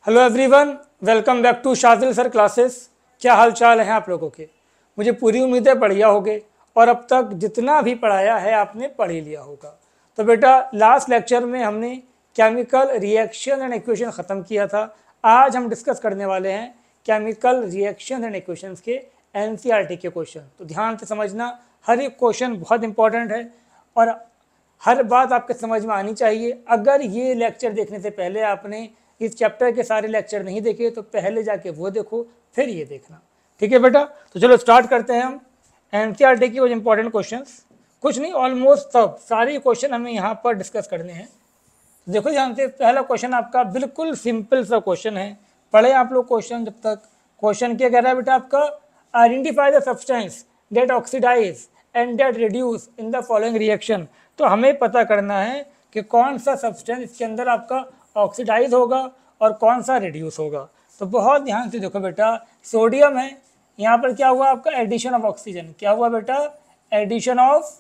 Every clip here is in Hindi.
Hello everyone, welcome back to Shajil sir classes. क्या हाल चाल है आप लोगों के? मुझे पूरी उम्मीद है बढ़िया होगे और अब तक जितना भी पढ़ाया है आपने पढ़ ही लिया होगा। तो बेटा, लास्ट लेक्चर में हमने केमिकल रिएक्शन एंड इक्वेशन ख़त्म किया था। आज हम डिस्कस करने वाले हैं केमिकल रिएक्शन एंड इक्वेशंस के एनसीईआरटी के क्वेश्चन। तो ध्यान से समझना, हर एक क्वेश्चन बहुत इंपॉर्टेंट है और हर बात आपके समझ में आनी चाहिए। अगर ये लेक्चर देखने से पहले आपने इस चैप्टर के सारे लेक्चर नहीं देखे तो पहले जाके वो देखो, फिर ये देखना। ठीक है बेटा, तो चलो स्टार्ट करते हैं हम एनसीईआरटी की कुछ इंपॉर्टेंट क्वेश्चंस। कुछ नहीं, ऑलमोस्ट सब सारे क्वेश्चन हमें यहाँ पर डिस्कस करने हैं। तो देखो ध्यान से, पहला क्वेश्चन आपका बिल्कुल सिंपल सा क्वेश्चन है। पढ़े आप लोग क्वेश्चन जब तक। क्वेश्चन क्या कह रहा है बेटा आपका? Identify the substance that oxidize and that reduce in the following reaction. तो हमें पता करना है कि कौन सा सब्सटेंस इसके अंदर आपका ऑक्सीडाइज होगा और कौन सा रिड्यूस होगा। तो बहुत ध्यान से देखो बेटा, सोडियम है, यहाँ पर क्या हुआ आपका? Addition of oxygen. क्या हुआ बेटा? Addition of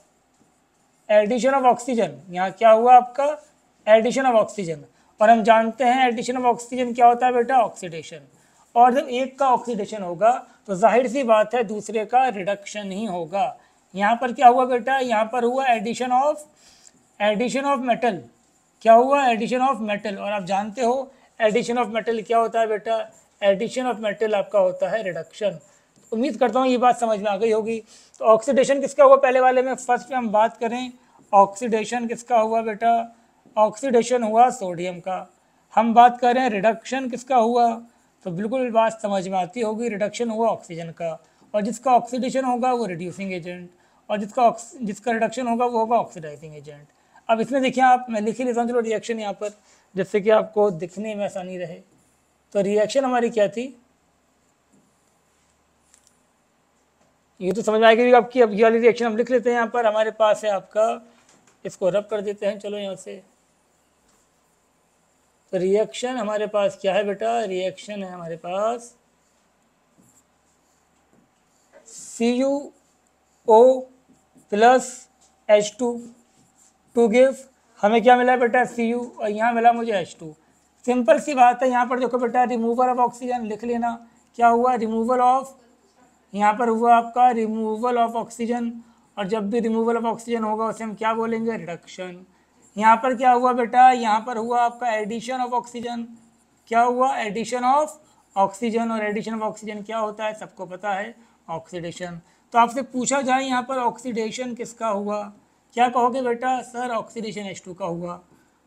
oxygen. यहाँ क्या हुआ आपका? Addition of oxygen. और हम जानते हैं एडिशन ऑफ ऑक्सीजन क्या होता है बेटा? ऑक्सीडेशन। और जब एक का ऑक्सीडेशन होगा तो जाहिर सी बात है दूसरे का रिडक्शन ही होगा। यहाँ पर क्या हुआ बेटा? यहाँ पर हुआ एडिशन ऑफ मेटल। क्या हुआ? Addition of metal. और आप जानते हो एडिशन ऑफ मेटल क्या होता है बेटा? एडिशन ऑफ मेटल आपका होता है रिडक्शन। उम्मीद करता हूँ ये बात समझ में आ गई होगी। तो ऑक्सीडेशन किसका हुआ पहले वाले में? फर्स्ट में हम बात करें, ऑक्सीडेशन किसका हुआ बेटा? ऑक्सीडेशन हुआ सोडियम का। हम बात करें रिडक्शन किसका हुआ? तो बिल्कुल बात समझ में आती होगी, रिडक्शन हुआ ऑक्सीजन का। और जिसका ऑक्सीडेशन होगा वो रिड्यूसिंग एजेंट, और जिसका रिडक्शन होगा वो होगा ऑक्सीडाइजिंग एजेंट। अब इसमें देखिए आप, मैं लिख ही लेता हूँ चलो रिएक्शन यहाँ पर, जिससे कि आपको दिखने में आसानी रहे। तो रिएक्शन हमारी क्या थी? ये तो समझ में आएगी आपकी। अब ये वाली रिएक्शन हम लिख लेते हैं यहाँ पर। हमारे पास है आपका, इसको रब कर देते हैं चलो यहाँ से। तो रिएक्शन हमारे पास क्या है बेटा? रिएक्शन है हमारे पास CuO plus H2 to give, हमें क्या मिला बेटा? Cu, और यहाँ मिला मुझे H2। सिंपल सी बात है। यहाँ पर देखो बेटा, रिमूवल ऑफ ऑक्सीजन लिख लेना। क्या हुआ? रिमूवल ऑफ, यहाँ पर हुआ आपका रिमूवल ऑफ ऑक्सीजन। और जब भी रिमूवल ऑफ ऑक्सीजन होगा उसे हम क्या बोलेंगे? रिडक्शन। यहाँ पर क्या हुआ बेटा? यहाँ पर हुआ आपका एडिशन ऑफ ऑक्सीजन। क्या हुआ? Addition of oxygen. और एडिशन ऑफ ऑक्सीजन क्या होता है? सबको पता है, ऑक्सीडेशन। तो आपसे पूछा जाए यहाँ पर ऑक्सीडेशन किसका हुआ, क्या कहोगे बेटा? सर ऑक्सीडेशन H2 का हुआ।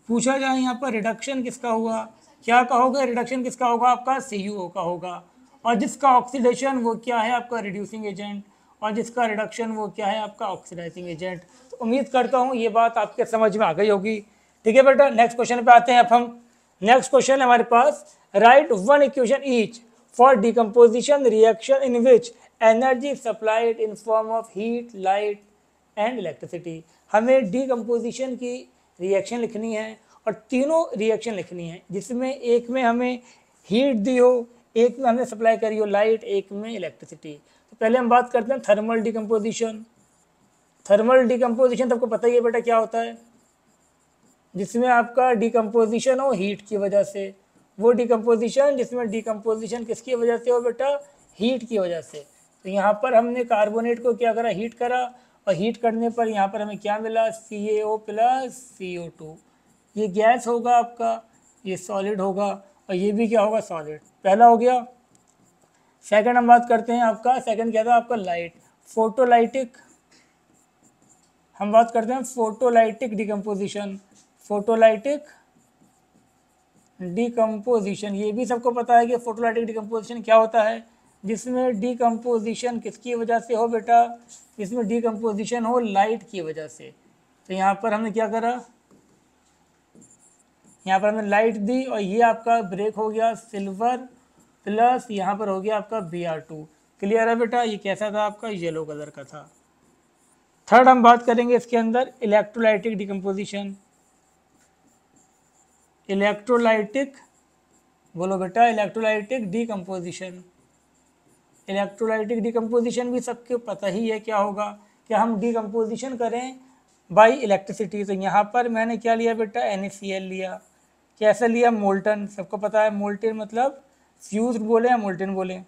पूछा जाए यहाँ पर रिडक्शन किसका हुआ, क्या कहोगे? रिडक्शन किसका होगा? आपका CuO का होगा। और जिसका ऑक्सीडेशन वो क्या है? आपका रिड्यूसिंग एजेंट। और जिसका रिडक्शन वो क्या है? आपका ऑक्सीडाइजिंग एजेंट। तो उम्मीद करता हूँ ये बात आपके समझ में आ गई होगी। ठीक है बेटा, नेक्स्ट क्वेश्चन पे आते हैं अब हम। नेक्स्ट क्वेश्चन है हमारे पास, write one equation each for decomposition reaction in which energy supplied in form of heat, light and electricity. हमें डिकम्पोजिशन की रिएक्शन लिखनी है और तीनों रिएक्शन लिखनी है, जिसमें एक में हमें हीट दी हो, एक में हमने सप्लाई करी हो लाइट, एक में इलेक्ट्रिसिटी। तो पहले हम बात करते हैं थर्मल डिकम्पोजिशन। थर्मल डिकम्पोजिशन सबको पता ही है बेटा क्या होता है, जिसमें आपका डिकम्पोजिशन हो हीट की वजह से। वो डिकम्पोजिशन जिसमें डिकम्पोजिशन किसकी वजह से हो बेटा? हीट की वजह से। तो यहाँ पर हमने कार्बोनेट को क्या करा? हीट करा, और हीट करने पर यहाँ पर हमें क्या मिला? CaO plus CO2। ये गैस होगा आपका, ये सॉलिड होगा, और ये भी क्या होगा? सॉलिड। पहला हो गया। सेकंड हम बात करते हैं आपका, सेकंड क्या था आपका? Light, photolytic. हम बात करते हैं फोटोलाइटिक डिकम्पोजिशन। फोटोलाइटिक डिकम्पोजिशन, ये भी सबको पता है कि फोटोलाइटिक डिकम्पोजिशन क्या होता है, जिसमें डिकम्पोजिशन किसकी वजह से हो बेटा? इसमें डिकम्पोजिशन हो लाइट की वजह से। तो यहाँ पर हमने क्या करा? यहाँ पर हमने लाइट दी, और ये आपका ब्रेक हो गया सिल्वर प्लस यहाँ पर हो गया आपका Br2। क्लियर है बेटा? ये कैसा था आपका? येलो कलर का था। थर्ड हम बात करेंगे इसके अंदर इलेक्ट्रोलाइटिक डिकम्पोजिशन। इलेक्ट्रोलाइटिक, बोलो बेटा, इलेक्ट्रोलाइटिक डिकम्पोजिशन। इलेक्ट्रोलाइटिक डिकम्पोजिशन भी सबको पता ही है क्या होगा, कि हम डिकम्पोजिशन करें बाई इलेक्ट्रिसिटी। तो यहाँ पर मैंने क्या लिया बेटा? NaCl लिया। कैसा लिया, मोल्टन, सबको पता है मोल्टन मतलब फ्यूज बोले या मोल्टन बोले।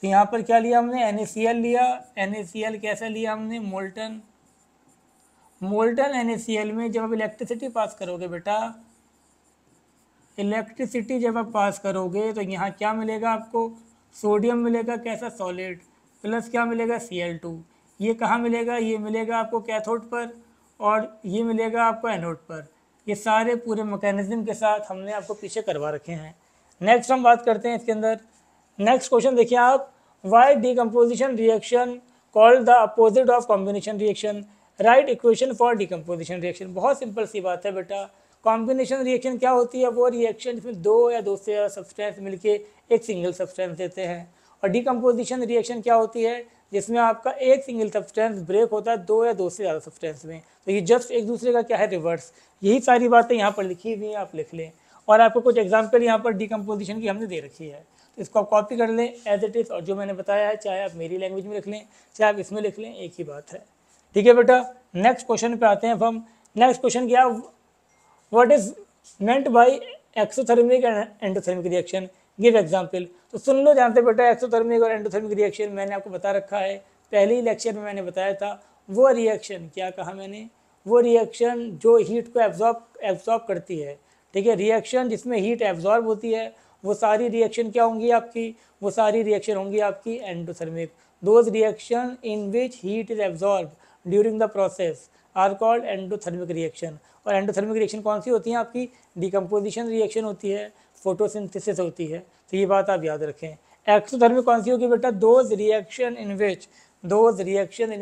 तो यहाँ पर क्या लिया हमने, NaCl लिया। NaCl कैसा लिया हमने, मोल्टन। मोल्टन NaCl में जब आप इलेक्ट्रिसिटी पास करोगे बेटा, इलेक्ट्रिसिटी जब आप पास करोगे तो यहाँ क्या मिलेगा आपको, सोडियम मिलेगा कैसा, सॉलिड, प्लस क्या मिलेगा, Cl2। ये कहाँ मिलेगा, ये मिलेगा आपको कैथोड पर और ये मिलेगा आपको एनोड पर। ये सारे पूरे मैकेनिज्म के साथ हमने आपको पीछे करवा रखे हैं। नेक्स्ट हम बात करते हैं इसके अंदर। नेक्स्ट क्वेश्चन देखिए आप, why decomposition reaction called the opposite of combination reaction, write equation for decomposition reaction. बहुत सिंपल सी बात है बेटा, कॉम्बिनेशन रिएक्शन क्या होती है, वो रिएक्शन जिसमें दो या दो से ज़्यादा सब्सटेंस मिलके एक सिंगल सब्सटेंस देते हैं। और डिकम्पोजिशन रिएक्शन क्या होती है, जिसमें आपका एक सिंगल सब्सटेंस ब्रेक होता है दो या दो से ज़्यादा सब्सटेंस में। तो ये जस्ट एक दूसरे का क्या है, रिवर्स। यही सारी बातें यहाँ पर लिखी हुई हैं, आप लिख लें। और आपको कुछ एग्जाम्पल यहाँ पर डिकम्पोजिशन की हमने दे रखी है, तो इसको आप कॉपी कर लें एज इट इज़। और जो मैंने बताया है, चाहे आप मेरी लैंग्वेज में लिख लें चाहे आप इसमें लिख लें, एक ही बात है। ठीक है बेटा, नेक्स्ट क्वेश्चन पे आते हैं अब हम। नेक्स्ट क्वेश्चन क्या, what is meant by exothermic and endothermic reaction, give example. तो सुन लो ध्यान से बेटा, एक्सोथर्मिक और एंडोथर्मिक रिएक्शन मैंने आपको बता रखा है, पहले ही लेक्चर में मैंने बताया था। वो रिएक्शन क्या कहा मैंने, वो रिएक्शन जो हीट को एब्जॉर्ब करती है। ठीक है, रिएक्शन जिसमें हीट एब्जॉर्ब होती है वो सारी रिएक्शन क्या होंगी आपकी, वो सारी रिएक्शन होंगी आपकी endothermic. Those reaction in which heat is absorb during the process are called endothermic reaction. और एंडोथर्मिक रिएक्शन कौन सी होती है आपकी, डिकम्पोजिशन रिएक्शन होती है, फोटोसिंथेसिस होती है। तो ये बात आप याद रखें। एक्सोथर्मिक कौन सी होगी बेटा, those reaction in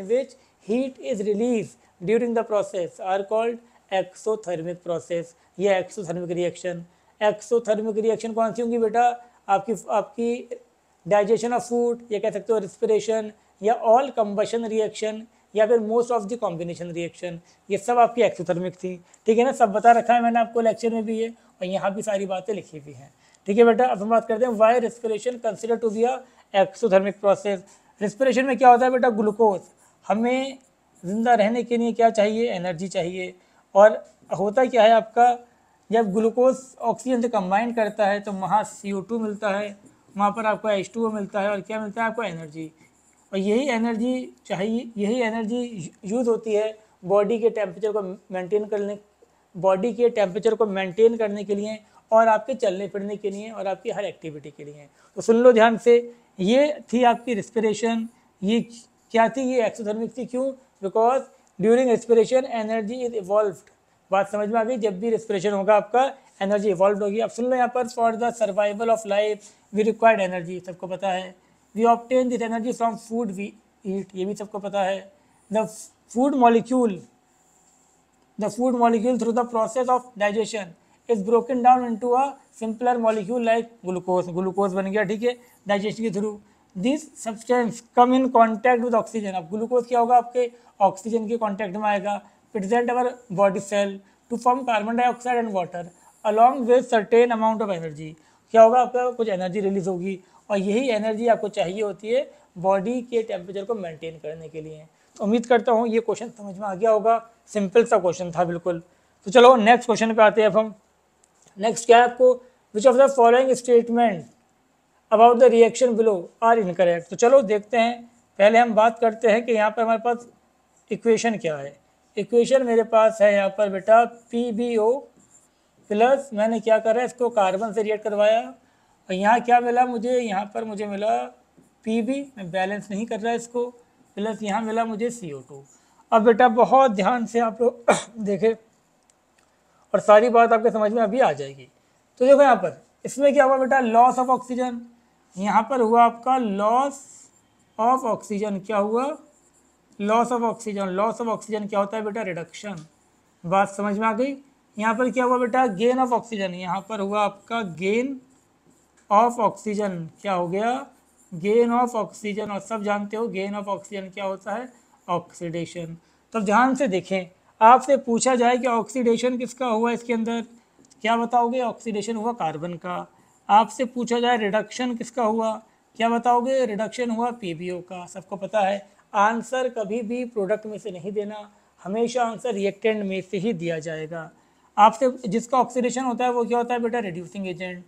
which heat is release during the process are called exothermic process, ये एक्सोथर्मिक रिएक्शन। एक्सोथर्मिक रिएक्शन कौन सी होंगी बेटा, आपकी डाइजेशन ऑफ फूड, ये कह सकते हो रिस्पिरेशन, या ऑल कंबशन रिएक्शन, या फिर most of the combination reaction, ये सब आपकी एक्सोथर्मिक थी। ठीक है ना, सब बता रखा है मैंने आपको लेक्चर में भी है, और यहाँ भी सारी बातें लिखी हुई हैं। ठीक है बेटा, अब हम बात करते हैं why respiration consider to be a exothermic process. Respiration में क्या होता है बेटा, ग्लूकोज, हमें जिंदा रहने के लिए क्या चाहिए, एनर्जी चाहिए। और होता क्या है आपका, जब ग्लूकोज ऑक्सीजन से कंबाइन करता है तो वहाँ CO2 मिलता है, वहाँ पर आपको H2O मिलता है, और क्या मिलता है आपको, एनर्जी। और यही एनर्जी यूज़ होती है बॉडी के टेम्परेचर को मेंटेन करने के लिए, और आपके चलने फिरने के लिए, और आपकी हर एक्टिविटी के लिए। तो सुन लो ध्यान से, ये थी आपकी रिस्पिरेशन। ये क्या थी, ये एक्सोथर्मिक थी। क्यों, because during respiration energy is evolved. बात समझ में आ गई, जब भी रेस्पिरेशन होगा आपका एनर्जी इवॉल्व होगी। अब सुन लो यहाँ पर, for the survival of life we required energy, सबको पता है। We obtain this energy from food we eat, ये भी सबको पता है। The food molecule through the process of digestion is broken down into a simpler molecule like glucose बन गया। ठीक है, डाइजेशन के through this substance come in contact with oxygen. अब ग्लूकोज क्या होगा, आपके ऑक्सीजन के कॉन्टैक्ट में आएगा, present our body cell to form carbon dioxide and water along with certain amount of energy. क्या होगा, आपका कुछ एनर्जी रिलीज होगी, और यही एनर्जी आपको चाहिए होती है बॉडी के टेम्परेचर को मेंटेन करने के लिए। तो उम्मीद करता हूँ ये क्वेश्चन समझ में आ गया होगा, सिंपल सा क्वेश्चन था बिल्कुल। तो चलो नेक्स्ट क्वेश्चन पे आते हैं अब हम। नेक्स्ट क्या है आपको, which of the following statement about the reaction below are incorrect. तो चलो देखते हैं, पहले हम बात करते हैं कि यहाँ पर हमारे पास इक्वेशन क्या है। इक्वेशन मेरे पास है यहाँ पर बेटा PbO प्लस, मैंने क्या करा, इसको कार्बन से रिएक्ट करवाया, और यहाँ क्या मिला मुझे, यहाँ पर मुझे मिला Pb, मैं बैलेंस नहीं कर रहा इसको, प्लस यहाँ मिला मुझे CO2। अब बेटा बहुत ध्यान से आप लोग देखें, और सारी बात आपके समझ में अभी आ जाएगी। तो देखो यहाँ पर इसमें क्या हुआ बेटा, लॉस ऑफ ऑक्सीजन, यहाँ पर हुआ आपका लॉस ऑफ ऑक्सीजन। क्या हुआ, लॉस ऑफ ऑक्सीजन क्या होता है बेटा, रिडक्शन। बात समझ में आ गई। यहाँ पर क्या हुआ बेटा, गेन ऑफ ऑक्सीजन, यहाँ पर हुआ आपका गेन ऑफ ऑक्सीजन। क्या हो गया, गेन ऑफ ऑक्सीजन। और सब जानते हो गेन ऑफ ऑक्सीजन क्या होता है, ऑक्सीडेशन। तो ध्यान से देखें, आपसे पूछा जाए कि ऑक्सीडेशन किसका हुआ इसके अंदर, क्या बताओगे, ऑक्सीडेशन हुआ कार्बन का। आपसे पूछा जाए रिडक्शन किसका हुआ, क्या बताओगे, रिडक्शन हुआ PbO का। सबको पता है आंसर कभी भी प्रोडक्ट में से नहीं देना, हमेशा आंसर रिएक्टेंट में से ही दिया जाएगा। आपसे जिसका ऑक्सीडेशन होता है वो क्या होता है बेटा, रिड्यूसिंग एजेंट,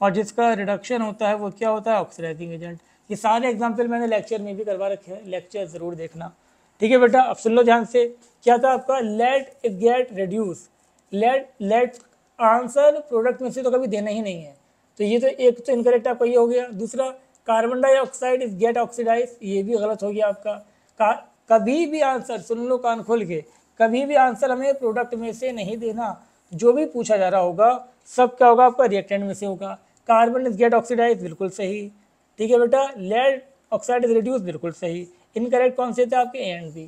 और जिसका रिडक्शन होता है वो क्या होता है, ऑक्सीडाइजिंग एजेंट। ये सारे एग्जाम्पल मैंने लेक्चर में भी करवा रखे हैं, लेक्चर ज़रूर देखना। ठीक है बेटा, अब सुन लो ध्यान से, क्या था आपका, let it get reduce, let answer product में से तो कभी देना ही नहीं है, तो ये तो एक तो इनकरेक्ट आपका ये हो गया। दूसरा, carbon dioxide is get oxidise, ये भी गलत हो गया आपका। कभी भी आंसर, सुन लो कान खोल के, कभी भी आंसर हमें प्रोडक्ट में से नहीं देना, जो भी पूछा जा रहा होगा सब क्या होगा आपका, रिएक्टेंट में से होगा। कार्बन इज गेट ऑक्सीडाइज, बिल्कुल सही। ठीक है बेटा, लेड ऑक्साइड इज रिड्यूस, बिल्कुल सही। इनकरेक्ट कौन से थे आपके, ए एंड बी।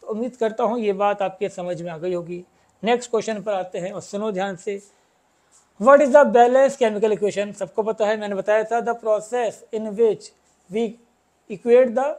तो उम्मीद करता हूँ ये बात आपके समझ में आ गई होगी। नेक्स्ट क्वेश्चन पर आते हैं और सुनो ध्यान से। What is the balance chemical equation, सबको पता है, मैंने बताया था, the process in which we equate the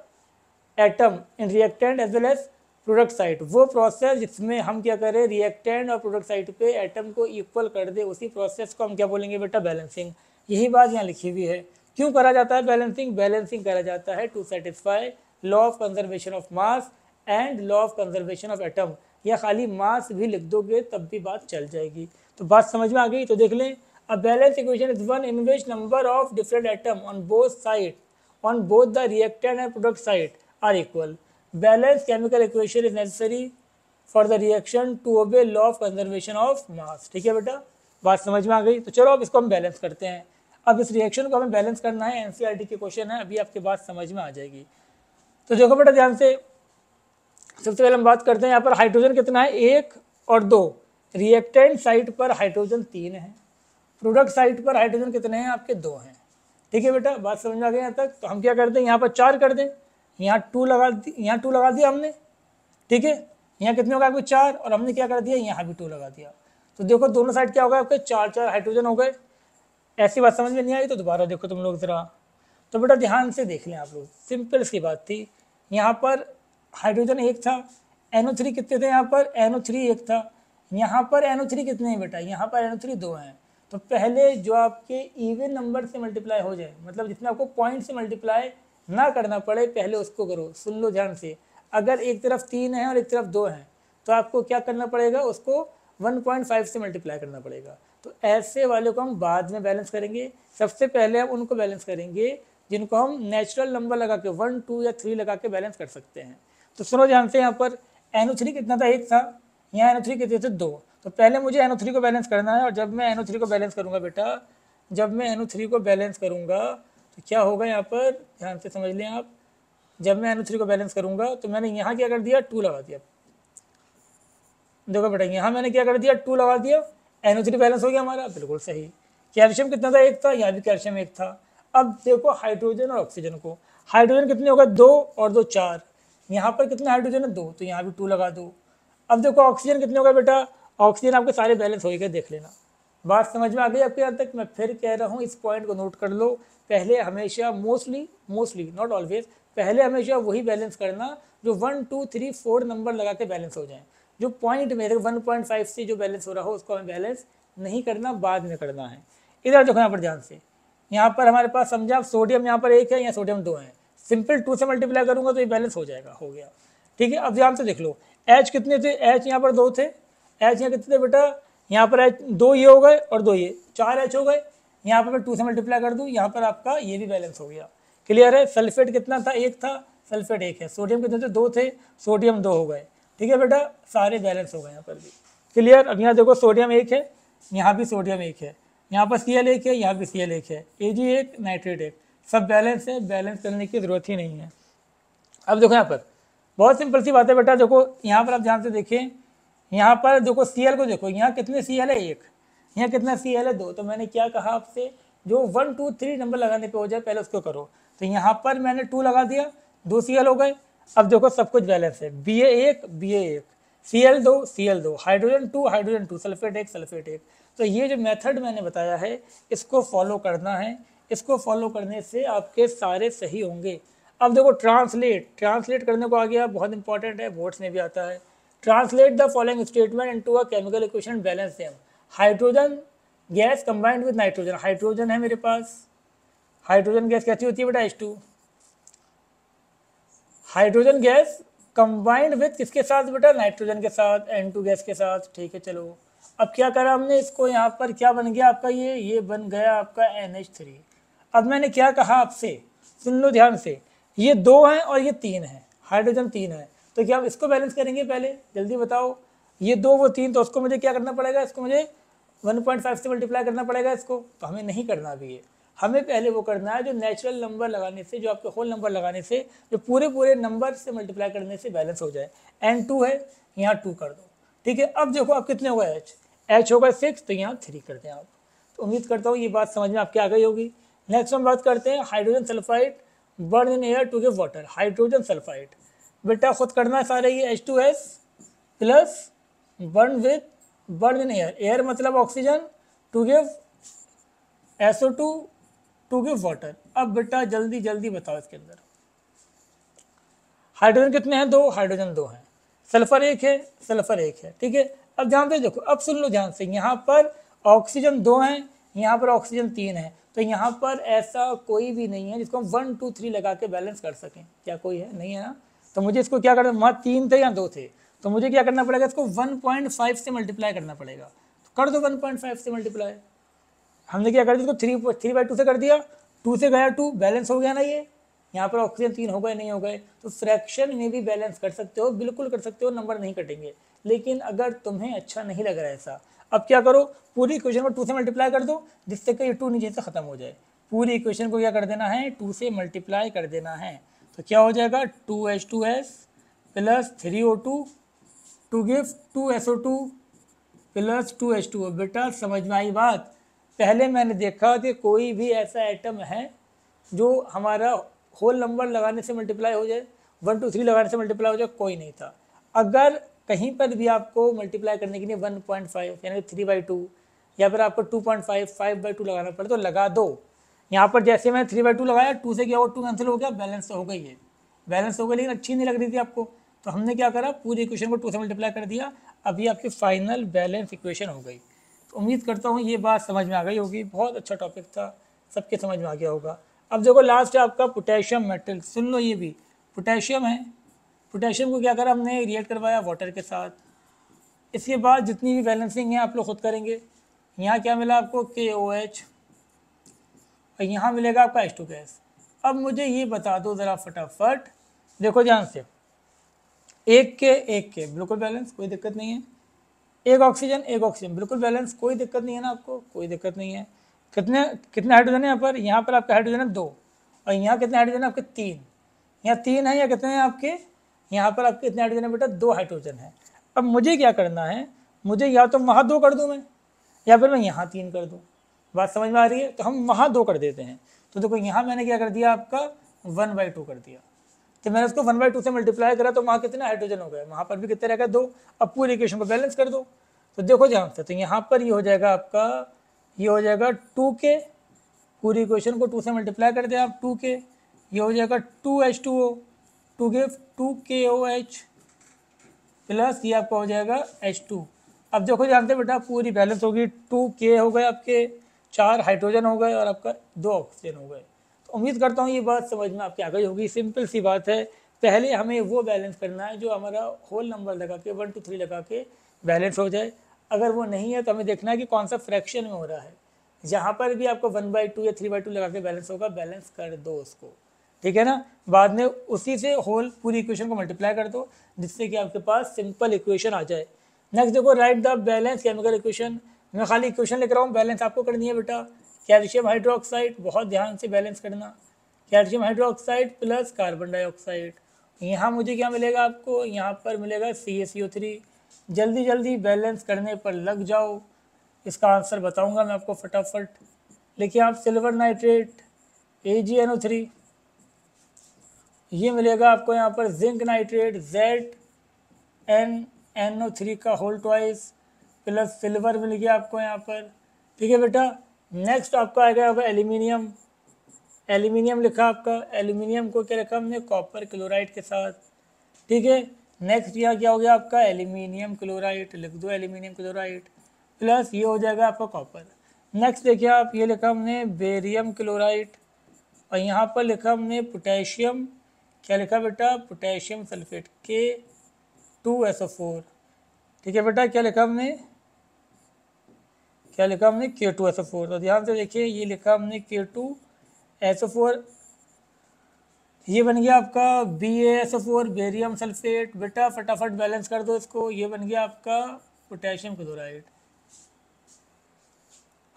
atom in reactant as well as product side. वो प्रोसेस जिसमें हम क्या करें, रिएक्टेंट और प्रोडक्ट साइड पे एटम को इक्वल कर दे, उसी प्रोसेस को हम क्या बोलेंगे बेटा, बैलेंसिंग। यही बात यहाँ लिखी हुई है। क्यों करा जाता है बैलेंसिंग, बैलेंसिंग करा जाता है to satisfy law of conservation of mass and law of conservation of atom. या खाली मास भी लिख दोगे तब भी बात चल जाएगी। तो बात समझ में आ गई, तो देख लें, a balance equation is one in which number of different atom on both side, on both the reactant and product side are equal. Balance chemical equation is necessary for the reaction to obey law of conservation of mass. ठीक है बेटा, बात समझ में आ गई। तो चलो अब इसको हम बैलेंस करते हैं। अब इस रिएक्शन को हमें बैलेंस करना है, एनसीईआरटी के क्वेश्चन है, अभी आपके बात समझ में आ जाएगी। तो देखो बेटा ध्यान से, सबसे पहले हम बात करते हैं यहाँ पर हाइड्रोजन कितना है, 1 और 2। रिएक्टेंट साइड पर हाइड्रोजन 3 है, प्रोडक्ट साइड पर हाइड्रोजन कितने हैं आपके, 2 हैं। ठीक है बेटा, बात समझ में आ गई यहाँ तक। तो हम क्या करते हैं, यहाँ पर 4 कर दें, यहाँ 2 लगा दिया हमने। ठीक है, यहाँ कितने होगा आपके 4, और हमने क्या कर दिया, यहाँ भी 2 लगा दिया। तो देखो दोनों साइड क्या होगा आपके, 4 हाइड्रोजन हो गए। ऐसी बात समझ में नहीं आई तो दोबारा देखो तुम लोग जरा। तो बेटा ध्यान से देख लें आप लोग, सिंपल सी बात थी। यहाँ पर हाइड्रोजन 1 था, NO3 कितने थे यहाँ पर, NO3 1 था। यहाँ पर NO3 कितने हैं बेटा, यहाँ पर NO3 2 हैं। तो पहले जो आपके इवन नंबर से मल्टीप्लाई हो जाए, मतलब जिसमें आपको पॉइंट से मल्टीप्लाई ना करना पड़े, पहले उसको करो। सुन लो ध्यान से, अगर एक तरफ 3 है और एक तरफ 2 है तो आपको क्या करना पड़ेगा, उसको 1.5 से मल्टीप्लाई करना पड़ेगा। तो ऐसे वाले को हम बाद में बैलेंस करेंगे। सबसे पहले हम उनको बैलेंस करेंगे जिनको हम नेचुरल नंबर लगा के 1, 2 या 3 लगा के बैलेंस कर सकते हैं। तो सुनो ध्यान से, यहाँ पर NO3 कितना था, 1 था, यहाँ NO3 कितने थे, 2। तो पहले मुझे NO3 को बैलेंस करना है, और जब मैं NO3 को बैलेंस करूँगा बेटा, जब मैं NO3 को बैलेंस करूँगा तो क्या होगा, यहाँ पर ध्यान से समझ लें आप। जब मैं NO3 को बैलेंस करूँगा तो मैंने यहाँ क्या कर दिया, 2 लगा दिया। देखो बेटा, यहाँ मैंने क्या कर दिया, 2 लगा दिया, NO3 बैलेंस हो गया हमारा, बिल्कुल सही। कैल्शियम कितना था, 1 था, यहाँ भी कैल्शियम 1 था। अब देखो हाइड्रोजन और ऑक्सीजन को, हाइड्रोजन कितने हो गए, 2 और 2 4। यहाँ पर कितने हाइड्रोजन है, 2, तो यहाँ भी 2 लगा दो। अब देखो ऑक्सीजन कितने हो गए बेटा, ऑक्सीजन आपके सारे बैलेंस हो गए, देख लेना। बात समझ में आ गई आपके यहाँ तक। मैं फिर कह रहा हूँ, इस पॉइंट को नोट कर लो। पहले हमेशा मोस्टली नॉट ऑलवेज, पहले हमेशा वही बैलेंस करना जो 1, 2, 3, 4 नंबर लगा के बैलेंस हो जाए। जो पॉइंट में 1.5 से जो बैलेंस हो रहा हो उसको हमें बैलेंस नहीं करना, बाद में करना है। इधर देखो यहाँ पर ध्यान से, यहाँ पर हमारे पास समझा, सोडियम यहाँ पर 1 है, यहाँ सोडियम 2 है। सिंपल 2 से मल्टीप्लाई करूँगा तो ये बैलेंस हो जाएगा, हो गया। ठीक है, अब ध्यान से देख लो, H कितने थे, H यहाँ पर 2 थे, H यहाँ कितने थे बेटा, यहाँ पर H 2 ये हो गए और 2 ये, 4 H हो गए। यहाँ पर मैं 2 से मल्टीप्लाई कर दूँ, यहाँ पर आपका ये भी बैलेंस हो गया। क्लियर है। सल्फेट कितना था, 1 था, सल्फेट 1 है। सोडियम कितने थे, 2 थे, सोडियम 2 हो गए। ठीक है बेटा, सारे बैलेंस हो गए यहाँ पर भी। क्लियर। अब यहाँ देखो सोडियम 1 है, यहाँ भी सोडियम 1 है, यहाँ पर Cl 1 है, यहाँ भी Cl 1 है, Ag 1, नाइट्रेट 1, सब बैलेंस है, बैलेंस करने की जरूरत ही नहीं है। अब देखो यहाँ पर बहुत सिंपल सी बात है बेटा, देखो यहाँ पर आप ध्यान से देखें, यहाँ पर देखो Cl को देखो, यहाँ कितने Cl है, 1, यहाँ कितना Cl है, 2। तो मैंने क्या कहा आपसे, जो 1, 2, 3 नंबर लगाने पे हो जाए पहले उसको करो। तो यहाँ पर मैंने 2 लगा दिया, 2 Cl हो गए। अब देखो सब कुछ बैलेंस है, Ba1, Ba1, Cl2, Cl2, hydrogen 2, hydrogen 2, sulphate 1, sulphate 1। तो ये जो मेथड मैंने बताया है इसको फॉलो करना है, इसको फॉलो करने से आपके सारे सही होंगे। अब देखो ट्रांसलेट करने को आ गया, बहुत इंपॉर्टेंट है, बोर्ड्स में भी आता है। Translate the following statement into a chemical equation, balance them. Hydrogen gas combined with nitrogen, hydrogen है मेरे पास, हाइड्रोजन गैस कैसी होती है बेटा, H2। Hydrogen gas combined with किसके साथ बेटा, नाइट्रोजन के साथ, N2 गैस के साथ। ठीक है चलो, अब क्या करा हमने, इसको यहाँ पर क्या बन गया आपका, ये बन गया आपका NH3। अब मैंने क्या कहा आपसे, सुन लो ध्यान से, ये 2 हैं और ये 3 है, हाइड्रोजन 3 है, तो क्या हम इसको बैलेंस करेंगे, पहले जल्दी बताओ, ये 2 वो 3, तो उसको मुझे क्या करना पड़ेगा, इसको मुझे 1.5 से मल्टीप्लाई करना पड़ेगा इसको, तो हमें नहीं करना अभी ये, हमें पहले वो करना है जो नेचुरल नंबर लगाने से, जो आपके होल नंबर लगाने से, जो पूरे नंबर से मल्टीप्लाई करने से बैलेंस हो जाए। N2 है, यहाँ 2 कर दो, ठीक है। अब देखो अब कितने होगा, H होगा 6, तो यहाँ 3 कर दें आप। तो उम्मीद करता हूँ ये बात समझ में आपके आ गई होगी। नेक्स्ट हम बात करते हैं hydrogen sulphide burn in air to give water. Hydrogen sulphide बेटा खुद करना सारे, ये H2S plus burn in air, air मतलब oxygen, to give SO2 to give water. अब बेटा जल्दी जल्दी बताओ, इसके अंदर हाइड्रोजन कितने हैं, 2, हाइड्रोजन 2 हैं, सल्फर 1 है, सल्फर 1 है, ठीक है। अब ध्यान से देखो, अब सुन लो ध्यान से, यहाँ पर ऑक्सीजन 2 हैं, यहाँ पर ऑक्सीजन 3 है, तो यहाँ पर ऐसा कोई भी नहीं है जिसको हम 1 2 3 लगा के बैलेंस कर सकें, क्या कोई है, नहीं है ना। तो मुझे इसको क्या करना, वहाँ 3 थे या 2 थे, तो मुझे क्या करना पड़ेगा, इसको 1.5 से मल्टीप्लाई करना पड़ेगा, तो कर दो 1.5 से मल्टीप्लाई। हमने क्या कर दिया, इसको 3/2 से कर दिया, 2 से गया 2, बैलेंस हो गया ना ये, यहाँ पर ऑक्सीजन 3 हो गए नहीं हो गए, तो फ्रैक्शन में भी बैलेंस कर सकते हो, बिल्कुल कर सकते हो, नंबर नहीं कटेंगे। लेकिन अगर तुम्हें अच्छा नहीं लग रहा है ऐसा, अब क्या करो, पूरी इक्वेशन को 2 से मल्टीप्लाई कर दो, जिससे कि ये 2 नीचे से खत्म हो जाए। पूरी इक्वेशन को क्या कर देना है, 2 से मल्टीप्लाई कर देना है, तो क्या हो जाएगा, 2H2S plus 3O2 to give 2SO2 plus 2H2O। बेटा समझ में आई बात, पहले मैंने देखा कि कोई भी ऐसा एटम है जो हमारा होल नंबर लगाने से मल्टीप्लाई हो जाए, 1 2 3 लगाने से मल्टीप्लाई हो जाए, कोई नहीं था। अगर कहीं पर भी आपको मल्टीप्लाई करने के लिए 1.5 यानी 3/2 या फिर आपको 2.5 5/2 लगाना पड़े तो लगा दो। यहाँ पर जैसे मैंने 3/2 लगाया, 2 से क्या हुआ, 2 कैंसिल हो गया, बैलेंस तो हो गई है, बैलेंस हो गई, लेकिन अच्छी नहीं लग रही थी आपको, तो हमने क्या करा, पूरी इक्वेशन को 2 से मल्टीप्लाई कर दिया, अभी आपकी फाइनल बैलेंस इक्वेशन हो गई। तो उम्मीद करता हूँ ये बात समझ में आ गई होगी, बहुत अच्छा टॉपिक था, सबके समझ में आ गया होगा। अब देखो लास्ट है आपका पोटेशियम मेटल, सुन लो, ये भी पोटेशियम है, पोटेशियम को क्या करा हमने, रिएक्ट करवाया वाटर के साथ। इसके बाद जितनी भी बैलेंसिंग है आप लोग खुद करेंगे। यहाँ क्या मिला आपको, KOH, और यहाँ मिलेगा आपका H2 गैस। अब मुझे ये बता दो ज़रा फटाफट, देखो ध्यान से, एक के बिल्कुल बैलेंस, कोई दिक्कत नहीं है, एक ऑक्सीजन बिल्कुल बैलेंस, कोई दिक्कत नहीं है ना आपको, कोई दिक्कत नहीं है। कितने कितने हाइड्रोजन है यहाँ पर आपका हाइड्रोजन है 2, और यहाँ कितने हाइड्रोजन है आपके 3, यहाँ 3 है या कितने हैं आपके, यहाँ पर आपके कितने हाइड्रोजन है बेटा, 2 हाइड्रोजन है। अब मुझे क्या करना है, मुझे या तो वहाँ 2 कर दूँ मैं, या फिर मैं यहाँ 3 कर दूँ, बात समझ में आ रही है, तो हम वहाँ 2 कर देते हैं। तो देखो यहाँ मैंने क्या कर दिया, आपका 1/2 कर दिया, तो मैंने उसको 1/2 से मल्टीप्लाई करा, तो वहाँ कितने हाइड्रोजन हो गए, वहाँ पर भी कितने रह गए, 2। अब पूरी इक्वेशन को बैलेंस कर दो, तो देखो ध्यान से, तो यहाँ पर ये हो जाएगा आपका, ये हो जाएगा 2K, पूरी इक्वेशन को 2 से मल्टीप्लाई कर दें आप, 2K, ये हो जाएगा 2H2O to give 2KOH plus ये आपका हो जाएगा H2। अब देखो जानते बेटा, पूरी बैलेंस होगी, 2K हो गए आपके, 4 हाइड्रोजन हो गए और आपका 2 ऑक्सीजन हो गए। तो उम्मीद करता हूँ ये बात समझ में आपकी आ गई होगी, सिंपल सी बात है। पहले हमें वो बैलेंस करना है जो हमारा होल नंबर लगा के 1 2 3 लगा के बैलेंस हो जाए। अगर वो नहीं है तो हमें देखना है कि कौन सा फ्रैक्शन में हो रहा है, जहाँ पर भी आपको 1/2 या 3/2 लगा के बैलेंस होगा, बैलेंस कर दो उसको, ठीक है ना। बाद में उसी से होल पूरी इक्वेशन को मल्टीप्लाई कर दो, जिससे कि आपके पास सिंपल इक्वेशन आ जाए। नेक्स्ट देखो, right the balance chemical equation. मैं खाली इक्वेशन लिख रहा हूँ, बैलेंस आपको करनी है बेटा। कैल्शियम हाइड्रोक्साइड, बहुत ध्यान से बैलेंस करना, calcium hydroxide plus carbon dioxide. यहाँ मुझे क्या मिलेगा आपको, यहाँ पर मिलेगा CaCO3। जल्दी जल्दी बैलेंस करने पर लग जाओ, इसका आंसर बताऊंगा मैं आपको फटाफट। लिखिए आप, सिल्वर नाइट्रेट AgNO3, ये मिलेगा आपको यहाँ पर जिंक नाइट्रेट ZnNO3 का होल ट्वाइस प्लस सिल्वर मिल गया आपको यहाँ पर, ठीक है बेटा। नेक्स्ट आपका आएगा एल्यूमिनियम, एल्यूमिनियम लिखा आपका, एल्यूमिनियम को क्या लिखा हमने, कॉपर क्लोराइड के साथ, ठीक है। नेक्स्ट यहाँ क्या हो गया आपका, एल्यूमिनियम क्लोराइड, लिख दो एल्यूमिनियम क्लोराइड प्लस ये हो जाएगा आपका कॉपर। नेक्स्ट देखिए आप, ये लिखा हमने बेरियम क्लोराइड, और यहाँ पर लिखा हमने पोटेशियम, क्या लिखा बेटा, पोटेशियम सल्फेट K2SO4, ठीक है बेटा। क्या लिखा हमने, क्या लिखा हमने K2SO4। तो ध्यान से देखिए ये लिखा हमने K2SO4, ये बन गया आपका BaSO4 बेरियम सल्फेट। बेटा फटाफट बैलेंस कर दो इसको, ये बन गया आपका पोटेशियम क्लोराइड।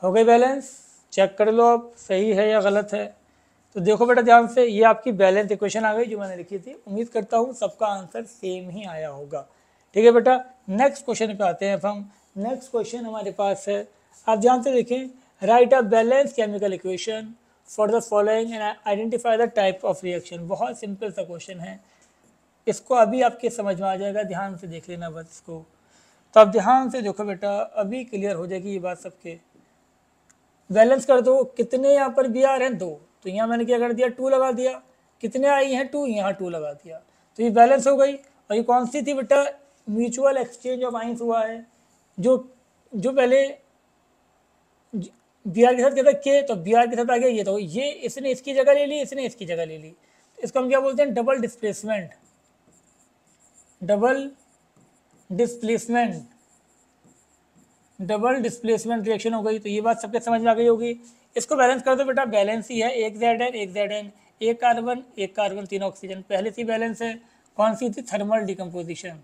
हो गई बैलेंस, चेक कर लो आप सही है या गलत है। तो देखो बेटा ध्यान से, ये आपकी बैलेंस इक्वेशन आ गई जो मैंने लिखी थी। उम्मीद करता हूँ सबका आंसर सेम ही आया होगा। ठीक है बेटा, नेक्स्ट क्वेश्चन पे आते हैं अब हम। नेक्स्ट क्वेश्चन हमारे पास है, आप ध्यान से देखें, right a balance chemical equation for the following and identify the type of reaction. बहुत सिंपल सा क्वेश्चन है, इसको अभी आपके समझ में आ जाएगा, ध्यान से देख लेना बस इसको। तो आप ध्यान से देखो बेटा, अभी क्लियर हो जाएगी ये बात सबके। बैलेंस कर दो, कितने यहाँ पर बी आर हैं 2, तो यहाँ मैंने क्या कर दिया 2 लगा दिया। कितने आई हैं 2, यहाँ 2 लगा दिया, तो ये बैलेंस हो गई। और ये कौन सी थी बेटा, म्यूचुअल एक्सचेंज ऑफ आइंस हुआ है। जो पहले बी आर के साथ क्या था के, तो बी आर के साथ आ गया ये, तो ये इसने इसकी जगह ले ली, इसने इसकी जगह ले ली। तो इसको हम क्या बोलते हैं, double displacement. Double displacement reaction हो गई। तो ये बात सबके समझ में आ गई होगी। इसको बैलेंस कर दो बेटा, बैलेंस ही है, एक ZN एक ZN, एक कार्बन 3 ऑक्सीजन। पहले से बैलेंस है, कौन सी थी, थर्मल डिकम्पोजिशन।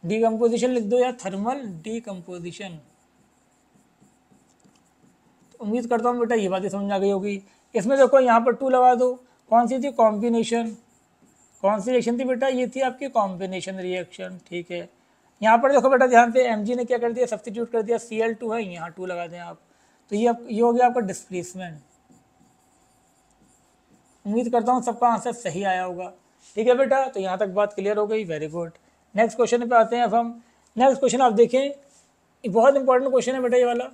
डिकम्पोजिशन लिख दो या थर्मल डिकम्पोजिशन। तो उम्मीद करता हूँ बेटा ये बातें समझ में आ गई होगी। इसमें देखो यहाँ पर 2 लगा दो, कौन सी थी, कॉम्बिनेशन। कौन सी रिएक्शन थी बेटा, ये थी आपकी कॉम्बिनेशन रिएक्शन। ठीक है, यहाँ पर देखो बेटा ध्यान से, Mg ने क्या कर दिया, सब्स्टिट्यूट कर दिया, Cl2 है, यहाँ 2 लगा दें आप। तो ये हो गया आपका डिस्प्लेसमेंट। उम्मीद करता हूँ सबका आंसर सही आया होगा। ठीक है बेटा, तो यहाँ तक बात क्लियर हो गई, वेरी गुड। नेक्स्ट क्वेश्चन पे आते हैं अब हम। नेक्स्ट क्वेश्चन आप देखें, बहुत इंपॉर्टेंट क्वेश्चन है बेटा ये वाला।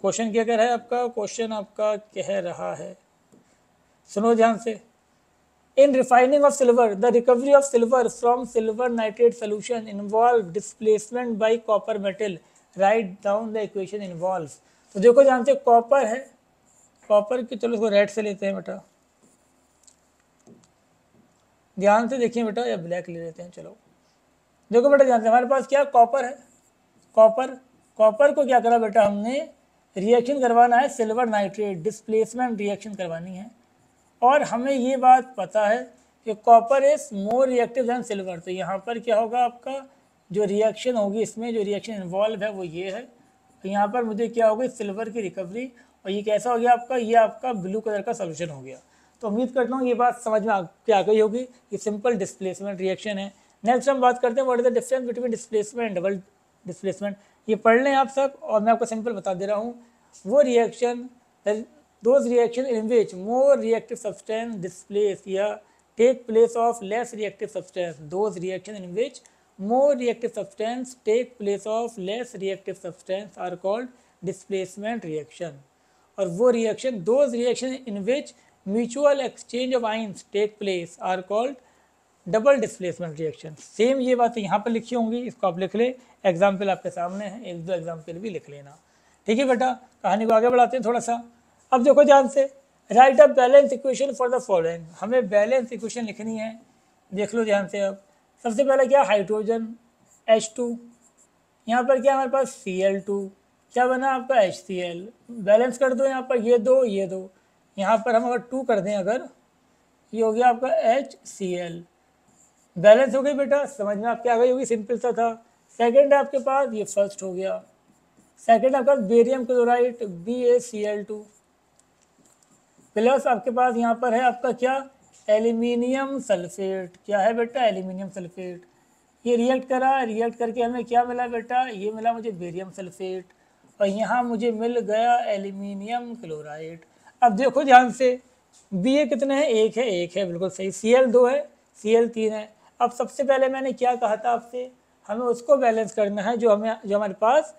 क्वेश्चन क्या कह रहा है आपका, क्वेश्चन आपका कह रहा है, सुनो ध्यान से, in refining of silver the recovery of silver from silver nitrate solution involve displacement by copper metal, write down the equation involves। तो देखो ध्यान से, कॉपर है, कॉपर की, चलो इसको रेड से लेते हैं बेटा, ध्यान से देखिए बेटा, या ब्लैक ले लेते हैं, चलो देखो बेटा ध्यान से, हमारे पास क्या कॉपर है, कॉपर को क्या करा बेटा हमने, रिएक्शन करवाना है सिल्वर नाइट्रेट, डिस्प्लेसमेंट रिएक्शन करवानी है। और हमें ये बात पता है कि copper is more reactive than silver. तो यहाँ पर क्या होगा, आपका जो रिएक्शन होगी, इसमें जो रिएक्शन इन्वॉल्व है वो ये है। तो यहाँ पर मुझे क्या होगी, सिल्वर की रिकवरी। और ये कैसा हो गया आपका, ये आपका ब्लू कलर का सोल्यूशन हो गया। तो उम्मीद करता हूँ ये बात समझ में आ गई होगी, ये सिंपल डिस्प्लेसमेंट रिएक्शन है। नेक्स्ट हम बात करते हैं, what is the difference between displacement and double displacement. ये पढ़ लें आप सब, और मैं आपको सिंपल बता दे रहा हूँ। वो reaction, those reaction in which more reactive substance displace या take place of less reactive substance, those reaction in which more reactive substance take place of less reactive substance are called displacement reaction। और वो reaction, those reaction in which mutual exchange of ions take place are called double displacement reaction. Same ये बातें यहाँ पर लिखी होंगी, इसको आप लिख ले, एग्जाम्पल आपके सामने है, 1-2 एग्जाम्पल भी लिख लेना। ठीक है बेटा, कहानी को आगे बढ़ाते हैं थोड़ा सा। अब देखो ध्यान से, right a balance equation for the following. हमें बैलेंस इक्वेशन लिखनी है, देख लो ध्यान से। अब सबसे पहले क्या, हाइड्रोजन H2, यहाँ पर क्या हमारे पास Cl2, क्या बना आपका HCl। बैलेंस कर दो, यहाँ पर ये दो, यहाँ पर हम अगर 2 कर दें, अगर ये हो गया आपका HCl, बैलेंस हो गई बेटा, समझ में आपके आ गई होगी, सिंपल सा था। सेकंड है आपके पास, ये फर्स्ट हो गया, सेकंड आपका बेरियम क्लोराइड BaCl2, प्लस आपके पास यहाँ पर है आपका क्या, एल्यूमिनियम सल्फेट। क्या है बेटा, एल्यूमिनियम सल्फेट। ये रिएक्ट करा, रिएक्ट करके हमें क्या मिला बेटा, ये मिला मुझे बेरियम सल्फेट, और यहाँ मुझे मिल गया एल्यूमिनियम क्लोराइड। अब देखो ध्यान से, Ba कितने हैं, एक है, बिल्कुल सही। Cl 2 है, Cl 3 है। अब सबसे पहले मैंने क्या कहा था आपसे, हमें उसको बैलेंस करना है जो हमारे पास,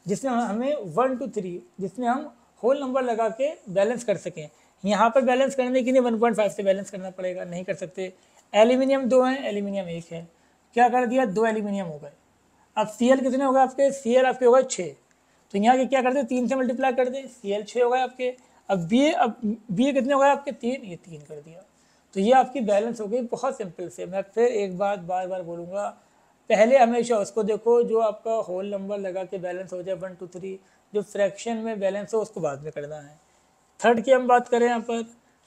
जिसमें हमें 1 to 3, जिसमें हम होल नंबर लगा के बैलेंस कर सकें। यहाँ पर बैलेंस करने के लिए 1.5 से बैलेंस करना पड़ेगा, नहीं कर सकते। एल्यूमिनियम 2 है, एल्यूमिनियम 1 है, क्या कर दिया, 2 एल्यूमिनियम हो गए। अब Cl कितने हो गए आपके, Cl आपके हो गए 6, तो यहाँ के क्या कर दे, 3 से मल्टीप्लाई कर दे, Cl 6 हो गए आपके। अब Ba कितने हो गए आपके, 3, ये 3 कर दिया। तो ये आपकी बैलेंस हो गई, बहुत सिंपल से। मैं फिर एक बात बार बार बोलूँगा, पहले हमेशा उसको देखो जो आपका होल नंबर लगा के बैलेंस हो जाए 1 to 3, जो फ्रैक्शन में बैलेंस हो उसको बाद में करना है। थर्ड की हम बात करें यहाँ पर,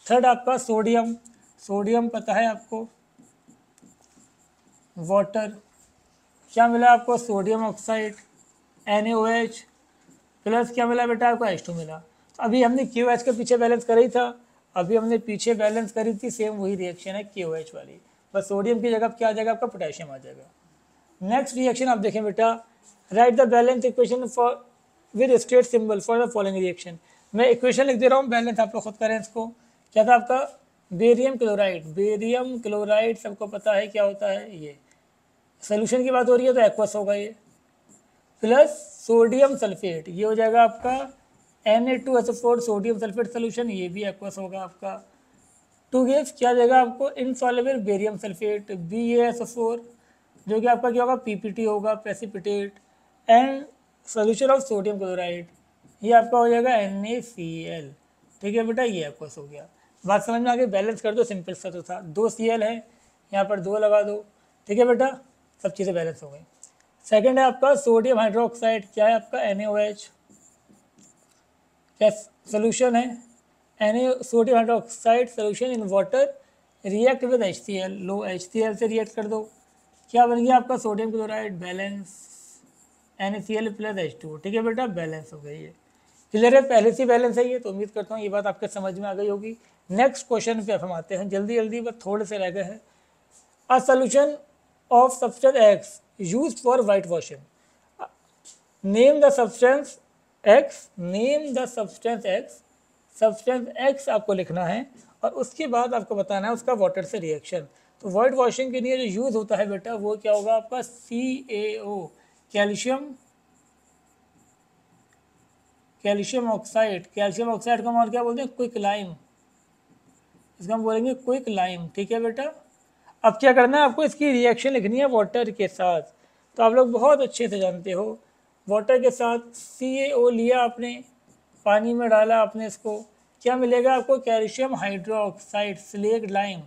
थर्ड आपका सोडियम, सोडियम पता है आपको, वाटर, क्या मिला आपको, सोडियम ऑक्साइड NaOH प्लस क्या मिला बेटा आपको H2 मिला। तो अभी हमने KOH के पीछे बैलेंस करी था, अभी हमने पीछे बैलेंस करी थी, सेम वही रिएक्शन है KOH वाली, बस सोडियम की जगह क्या आ जाएगा आपका पोटेशियम आ जाएगा। नेक्स्ट रिएक्शन आप देखें बेटा, right the balance equation for with state symbol for the following reaction. मैं इक्वेशन लिख दे रहा हूँ, बैलेंस आप लोग खुद करें इसको। क्या था आपका, बेरियम क्लोराइड, बेरियम क्लोराइड सबको पता है क्या होता है, ये सोल्यूशन की बात हो रही है तो एक्वस होगा ये, प्लस सोडियम सल्फेट, ये हो जाएगा आपका Na2SO4 सोडियम सल्फेट सोल्यूशन, ये भी एक्वस होगा आपका। टू गिव क्या देगा आपको, इनसॉल्युबल बेरियम सल्फेट BaSO4 जो कि आपका क्या होगा PPT होगा, precipitate, and solution of sodium chloride, ये आपका हो जाएगा NaCl। ठीक है बेटा, ये एक्वस हो गया। बात समझ में आ गई, बैलेंस कर दो, सिंपल सा तो था, 2 Cl है यहाँ पर 2 लगा दो। ठीक है बेटा, सब चीज़ें बैलेंस हो गई। सेकंड है आपका सोडियम हाइड्रोक्साइड, क्या है आपका NaOH, क्या सोल्यूशन है sodium hydroxide solution in water react with HCl, low HCl से रिएक्ट कर दो, क्या बन गया आपका sodium chloride, balance NaCl plus H2। ठीक है बेटा, बैलेंस हो गई है। क्लियर है, पहले से बैलेंस है ये, तो उम्मीद करता हूँ ये बात आपके समझ में आ गई होगी। नेक्स्ट क्वेश्चन पे हम आते हैं, जल्दी जल्दी बस थोड़े से रह गए हैं। A solution of substance X used for white washing, name the substance X, name the substance X, substance X आपको लिखना है और उसके बाद आपको बताना है उसका वाटर से रिएक्शन। तो वाइट वॉशिंग के लिए जो यूज़ होता है बेटा वो क्या होगा आपका CaO, calcium oxide, calcium oxide का हम और क्या बोलते हैं, क्विक लाइम, इसका हम बोलेंगे क्विक लाइम। ठीक है बेटा, अब क्या करना है आपको, इसकी रिएक्शन लिखनी है वाटर के साथ। तो आप लोग बहुत अच्छे से जानते हो, वाटर के साथ CaO लिया आपने, पानी में डाला आपने इसको, क्या मिलेगा आपको, calcium hydroxide, slaked lime,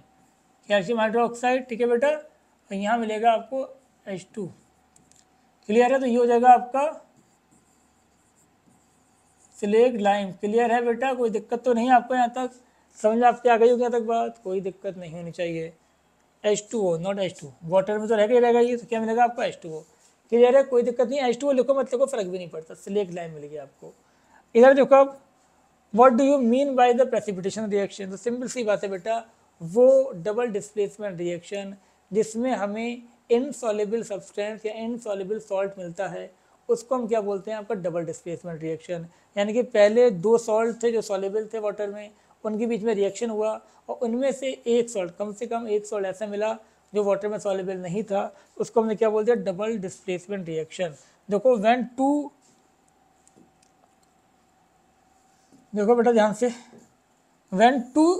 calcium hydroxide. ठीक है बेटा, और यहाँ मिलेगा आपको H2। क्लियर है, तो ये हो जाएगा आपका स्लेक्ट लाइम। क्लियर है बेटा, कोई दिक्कत तो नहीं आपको यहाँ तक, समझ आपके आ गई होगी यहाँ तक बात, कोई दिक्कत नहीं होनी चाहिए। H2O नॉट H2, वाटर में तो रह रहेगा ये, तो क्या मिलेगा आपको H2O। क्लियर है, कोई दिक्कत नहीं, H2O लिखो मत लिखो फर्क भी नहीं पड़ता, स्लेक्ट लाइम मिल गया आपको। इधर देखो अब, what do you mean by the precipitation reaction, तो सिंपल सी बात है बेटा, वो डबल डिस्प्लेसमेंट रिएक्शन जिसमें हमें इनसॉल्युबल सब्सटेंस या इनसॉल्युबल सॉल्ट मिलता है उसको हम क्या बोलते हैं आपका डबल डिस्प्लेसमेंट रिएक्शन। यानी कि पहले 2 सॉल्ट थे जो सॉल्युबल थे वाटर में, उनके बीच में रिएक्शन हुआ और उनमें से एक सॉल्ट, कम से कम एक सॉल्ट ऐसा मिला जो वाटर में सॉल्युबल नहीं था, उसको हमने क्या बोल दिया, डबल डिस्प्लेसमेंट रिएक्शन। देखो देखो बेटा ध्यान से, when two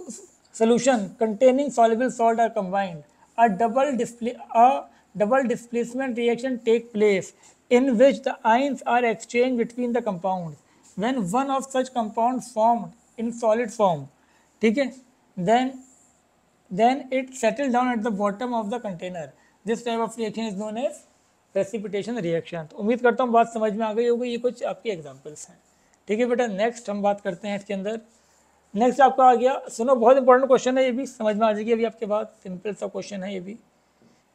solution containing soluble salt are combined, a double displacement reaction take place in which the ions are exchanged between the compounds. When one of such compounds formed in solid form, ठीक है, then it settle down at the bottom of the container. This type of reaction is known as precipitation reaction। तो उम्मीद करता हूँ बात समझ में आ गई होगी, ये कुछ आपके एग्जांपल्स हैं। ठीक है बेटा, नेक्स्ट हम बात करते हैं इसके अंदर। नेक्स्ट आपका आ गया, सुनो बहुत इंपॉर्टेंट क्वेश्चन है, ये भी समझ में आ जाएगी अभी आपके बाद, सिंपल सा क्वेश्चन है ये भी।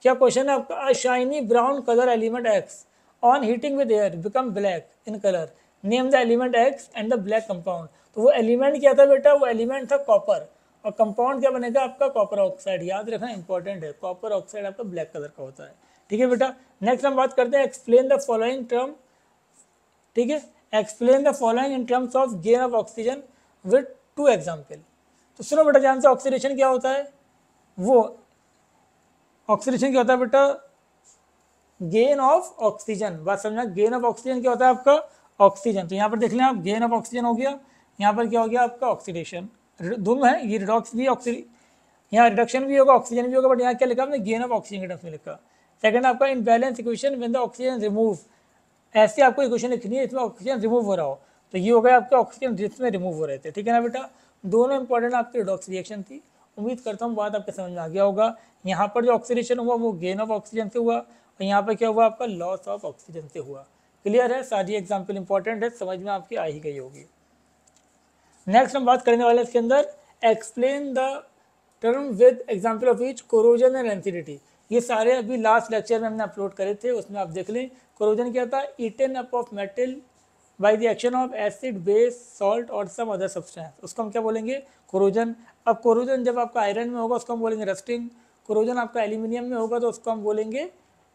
क्या क्वेश्चन है आपका, अ shiny brown colour element X on heating with air become black in colour, name the element X and the black compound. तो वो एलिमेंट क्या था बेटा, वो एलिमेंट था कॉपर, और कंपाउंड क्या बनेगा आपका कॉपर ऑक्साइड। याद रखना इंपॉर्टेंट है, कॉपर ऑक्साइड आपका ब्लैक कलर का होता है। ठीक है बेटा, नेक्स्ट हम बात करते हैं एक्सप्लेन द फॉलोइंग टर्म। ठीक है, explain the following in terms of gain of oxygen with 2 example. तो सुनो बेटा ध्यान से, ऑक्सीडेशन क्या होता है, वो ऑक्सीडेशन क्या होता है बेटा, गेन ऑफ ऑक्सीजन। बात समझना, गेन ऑफ ऑक्सीजन क्या होता है आपका, ऑक्सीजन। तो यहाँ पर देख लें आप, गेन ऑफ ऑक्सीजन हो गया, यहाँ पर क्या हो गया आपका ऑक्सीडेशन, दोनों है, ये रिडॉक्स भी ऑक्सीजन, यहाँ रिडक्शन भी होगा ऑक्सीजन भी होगा, बट यहाँ क्या लिखा आपने, गेन ऑफ ऑक्सीजन के टर्म्स में लिखा। सेकंड आपका imbalance equation when the oxygen remove, ऐसे आपको इक्वेशन लिखनी है इसमें ऑक्सीजन रिमूव हो रहा हो, तो ये हो गया आपका ऑक्सीजन जिसमें रिमूव हो रहे थे। ठीक है ना बेटा, दोनों इंपॉर्टेंट आपकी रिडॉक्स रिएक्शन थी। उम्मीद करता हूँ बात आपके समझ में आ गया होगा। यहाँ पर जो ऑक्सीडेशन हुआ वो गेन ऑफ ऑक्सीजन से हुआ, और यहाँ पर क्या हुआ आपका लॉस ऑफ ऑक्सीजन से हुआ। क्लियर है, सारी एग्जाम्पल इंपॉर्टेंट है, समझ में आपकी आ ही गई होगी। नेक्स्ट हम बात करने वाले इसके अंदर explain the term with example of each, corrosion and rancidity. ये सारे अभी लास्ट लेक्चर में हमने अपलोड करे थे, उसमें आप देख लें। कोरोजन क्या था, eaten up of metal by the action of acid, base, salt और सम अदर सब्सटेंस, उसको हम क्या बोलेंगे, कोरोजन। अब कोरोजन जब आपका आयरन में होगा उसको हम बोलेंगे रस्टिंग। कोरोजन आपका एल्यूमिनियम में होगा तो उसको हम बोलेंगे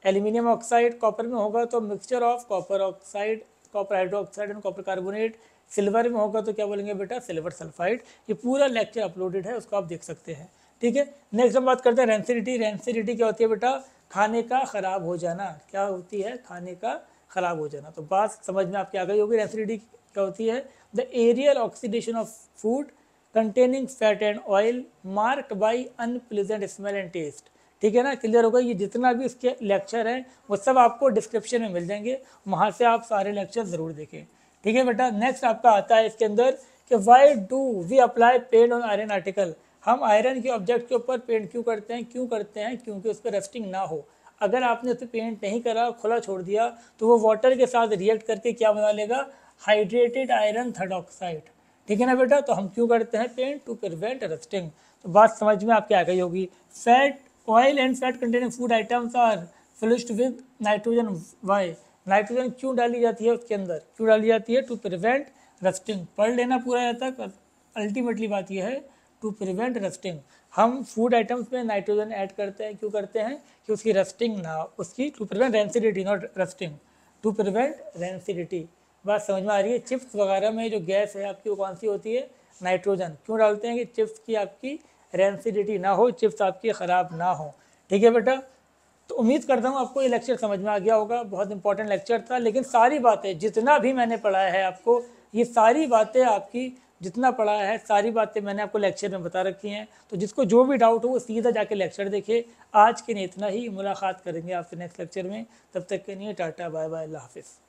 एल्यूमिनियम ऑक्साइड। कॉपर में होगा तो mixture of copper oxide, copper hydroxide and copper carbonate. Silver में होगा तो क्या बोलेंगे बेटा, सिल्वर सल्फाइड। ये पूरा लेक्चर अपलोडेड है, उसको आप देख सकते हैं। ठीक है, नेक्स्ट हम बात करते हैं रेंसिडिटी। रेंसिडिटी क्या होती है बेटा, खाने का खराब हो जाना। क्या होती है, खाने का खराब हो जाना। तो बात समझ में आपकी आ गई होगी। रेंसिडिटी क्या होती है, the aerial oxidation of food containing fat and oil marked by unpleasant smell and taste. ठीक है ना, क्लियर होगा। ये जितना भी इसके लेक्चर हैं वो सब आपको डिस्क्रिप्शन में मिल जाएंगे, वहाँ से आप सारे लेक्चर ज़रूर देखें। ठीक है बेटा, नेक्स्ट आपका आता है इसके अंदर कि why do we apply paint on iron article. हम आयरन के ऑब्जेक्ट के ऊपर पेंट क्यों करते हैं, क्योंकि उस पर रस्टिंग ना हो। अगर आपने उस पर पेंट नहीं करा, खुला छोड़ दिया, तो वो वाटर के साथ रिएक्ट करके क्या बना लेगा, हाइड्रेटेड आयरन थर्ड ऑक्साइड। ठीक है ना बेटा, तो हम क्यों करते हैं पेंट, टू प्रिवेंट रस्टिंग। तो बात समझ में आपकी आ गई होगी। Fat, oil and fat containing food items are filled with nitrogen. Why, nitrogen क्यों डाली जाती है उसके अंदर, क्यों डाली जाती है, टू प्रिवेंट रस्टिंग। पढ़ लेना पूरा यहाँ तक। अल्टीमेटली बात यह है टू प्रिवेंट रस्टिंग। हम फूड आइटम्स में नाइट्रोजन ऐड करते हैं, क्यों करते हैं, कि उसकी रस्टिंग ना, उसकी to prevent rancidity, not rusting, to prevent rancidity. बात समझ में आ रही है। चिप्स वगैरह में जो गैस है आपकी वो कौन सी होती है, नाइट्रोजन। क्यों डालते हैं कि चिप्स की आपकी रेंसिडिटी ना हो, चिप्स आपकी ख़राब ना हो। ठीक है बेटा, तो उम्मीद करता हूँ आपको ये लेक्चर समझ में आ गया होगा। बहुत इंपॉर्टेंट लेक्चर था, लेकिन सारी बातें जितना भी मैंने पढ़ाया है आपको, ये सारी बातें आपकी जितना पढ़ाया है सारी बातें मैंने आपको लेक्चर में बता रखी हैं। तो जिसको जो भी डाउट हो वो सीधा जाके लेक्चर देखे। आज के लिए इतना ही, मुलाकात करेंगे आपसे नेक्स्ट लेक्चर में। तब तक के लिए टाटा बाय बाय, अल्लाह हाफिज़।